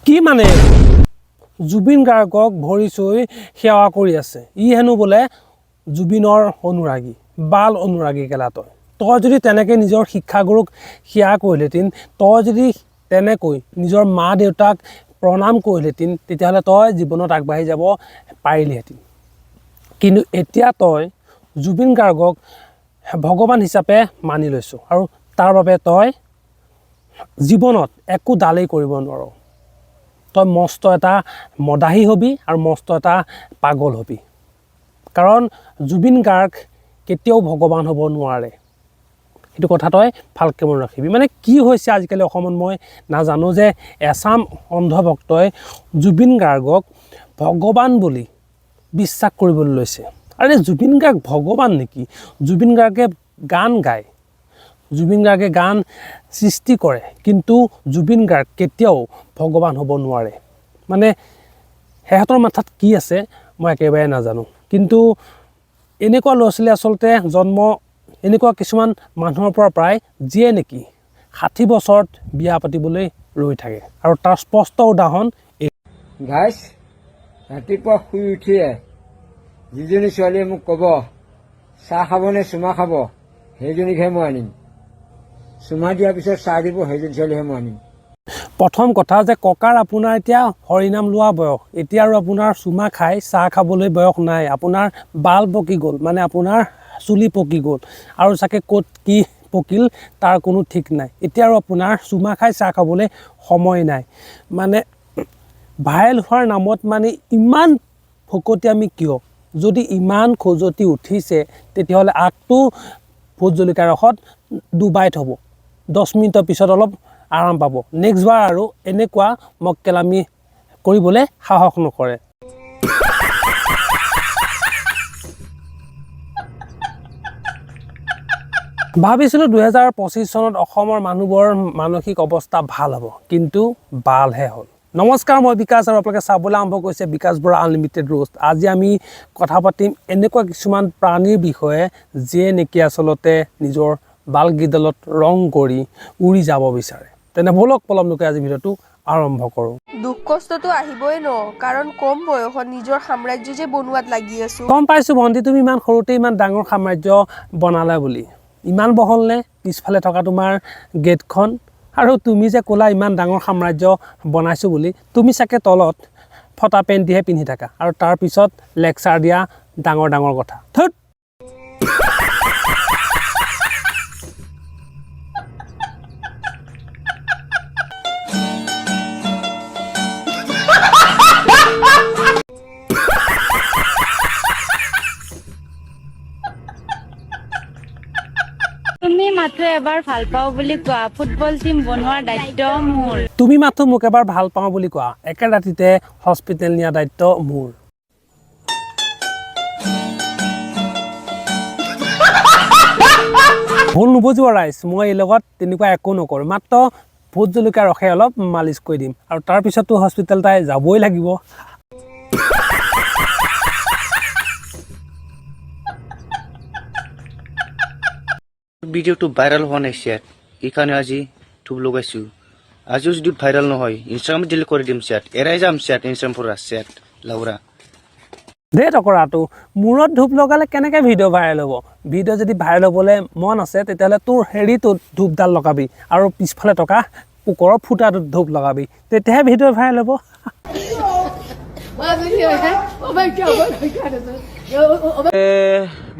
কি মানে জুবিন গাৰ্গক ভৰি চুই সেৱা কৰি আছে ই হেনো বোলে জুবিনৰ অনুৰাগী বাল অনুৰাগী কেলা তই যদি তেনেকৈ নিজৰ শিক্ষাগুৰুক সেৱা কৰিলেহেঁতেন তই যদি তেনেকৈ নিজৰ মা দেউতাক প্ৰণাম কৰিলেহেঁতেন তেতিয়াহ'লে তই জীৱনত আগবাঢ়ি যাব পাৰিলিহেঁতেন কিন্তু এতিয়া তই জুবিন গাৰ্গক ভগৱান হিচাপে মানি লৈছ আৰু তাৰ বাবে তই জীৱনত একো দালেই কৰিব নোৱাৰ তই মস্ত এটা মদাহী হবি আৰু মস্ত এটা পাগল হবি কাৰণ জুবিন গাৰ্গ কেতিয়াও ভগৱান হ'ব নোৱাৰে এইটো কথা তই ভালকৈ মনত ৰাখিবি মানে কি হৈছে আজিকালি অসমত মই নাজানো যে এছাম অন্ধভক্তই জুবিন গাৰ্গক ভগৱান বুলি বিশ্বাস কৰিবলৈ লৈছে আৰু জুবিন গাৰ্গ ভগৱান নেকি জুবিন গাৰ্গে গান গায় জুবিন গাৰ্গে গান সৃষ্টি কৰে কিন্তু জুবিন গাৰ্গ কেতিয়াও ভগৱান হ'ব নোৱাৰে মানে সিহঁতৰ মাথাত কি আছে মই একেবাৰে নাজানো কিন্তু এনেকুৱা ল'ৰা ছোৱালী আচলতে জন্ম এনেকুৱা কিছুমান মানুহৰ পৰা প্ৰায় যিয়ে নেকি 60 বছৰত বিয়া পাতিবলৈ ৰৈ থাকে আৰু তাৰ স্পষ্ট উদাহৰণ গাইছ ৰাতিপুৱা শুই উঠিয়ে যিজনী ছোৱালীয়ে মোক ক'ব চাহ খাবনে চুমা খাব সেইজনীকহে মই আনিম চুমা দিয়াৰ পিছত চাহ দিব সেইজনী ছোৱালীহে মই আনিম প্ৰথম কথা যে ককাৰ আপোনাৰ এতিয়া হৰিনাম লোৱা বয়স এতিয়া আৰু আপোনাৰ চুমা খাই চাহ খাবলৈ বয়স নাই আপোনাৰ বাল পকি গ'ল মানে আপোনাৰ চুলি পকি গ'ল আৰু চাগে ক'ত কি পকিল তাৰ কোনো ঠিক নাই এতিয়া আৰু আপোনাৰ চুমা খাই চাহ খাবলৈ সময় নাই মানে ভাইৰেল হোৱাৰ নামত মানে ইমান ফকতি আমি কিয় যদি ইমান খজুৱতি উঠিছে তেতিয়াহ'লে আগটো ভোট জলকীয়া ৰসত ডুবাই থ'ব 10 মিনিটৰ পিছত অলপ আৰাম পাব নেক্সট বাৰ আৰু এনেকুৱা মক্কেলামি কৰিবলৈ সাহস নকৰে ভাবিছিলোঁ 2025 চনত অসমৰ মানুহৰ মানসিক অৱস্থা ভাল হ'ব কিন্তু বালহে হ'ল নমস্কাৰ মই বিকাশ আৰু আপোনালোকে চাবলৈ আৰম্ভ কৰিছে বিকাশ বৰা আনলিমিটেড ৰোষ্ট আজি আমি কথা পাতিম এনেকুৱা কিছুমান প্ৰাণীৰ বিষয়ে যিয়ে নেকি আচলতে নিজৰ বালগিডালত ৰং কৰি উৰি যাব বিচাৰে তেনে বলক পলম নকৰি আজি ভিডিঅ'টো আৰম্ভ কৰোঁ দুখ কষ্টটো আহিবই ন কাৰণ কম বয়সত নিজৰ সাম্ৰাজ্য যে বনোৱাত লাগি আছো গম পাইছোঁ ভণ্টি তুমি ইমান সৰুতে ইমান ডাঙৰ সাম্ৰাজ্য বনালা বুলি ইমান বহলনে পিছফালে থকা তোমাৰ গেটখন আৰু তুমি যে ক'লা ইমান ডাঙৰ সাম্ৰাজ্য বনাইছোঁ বুলি তুমি চাগে তলত ফটা পেণ্টিহে পিন্ধি থাকা আৰু তাৰপিছত লেকচাৰ দিয়া ডাঙৰ ডাঙৰ কথা ধুত তুমি মাথো এবাৰ ভাল পাওঁ বুলি কোৱা ফুটবল টিম বনোৱাৰ দায়িত্ব মোৰ তুমি মাথো মোক এবাৰ ভাল পাওঁ বুলি কোৱা একে ৰাতিতে হস্পিটেল নিয়া দায়িত্ব মোৰ ভুল নুবুজিব ৰাইজ মই এই লগত তেনেকুৱা একো নকৰোঁ মাত্ৰ ভোট জলকীয়া ৰসে অলপ মালিচ কৰি দিম আৰু তাৰপিছতো হস্পিটেল তাই যাবই লাগিব ভিডিওটো ভাইরাল হওয়া নাই স্যার এখানে আজি টুব লগাইছো আজিও যদি ভাইরাল নহয় ইনস্টাগ্রামে ডিলিট করে দিম স্যার এরাই যাম স্যার ইনস্টাগ্রাম পৰা স্যাৰ লাউৰা দে টকৰাটো মূৰত ধূপ লগালে কেনেকৈ ভিডিঅ' ভাইৰেল হ'ব ভিডিঅ' যদি ভাইৰেল হ'বলৈ মন আছে তেতিয়াহ'লে তোৰ হেৰিটোত ধূপডাল লগাবি আৰু পিছফালে থকা কুকুৰৰ ফুটাটোত ধূপ লগাবি তেতিয়াহে ভিডিঅ' ভাইৰেল হ'ব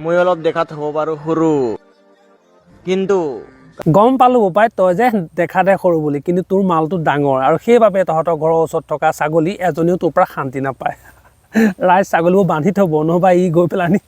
মই অলপ দেখাত হ'ব বাৰু সৰু কিন্তু গম পালোঁ বোপাই তই যে দেখা দে সৰু বুলি কিন্তু তোৰ মালটো ডাঙৰ আৰু সেইবাবে তহঁতৰ ঘৰৰ ওচৰত থকা ছাগলী এজনীও তোৰ পৰা শান্তি নাপায় ৰাইজ ছাগলীবোৰ বান্ধি থ'ব নহ'বা ই গৈ পেলানি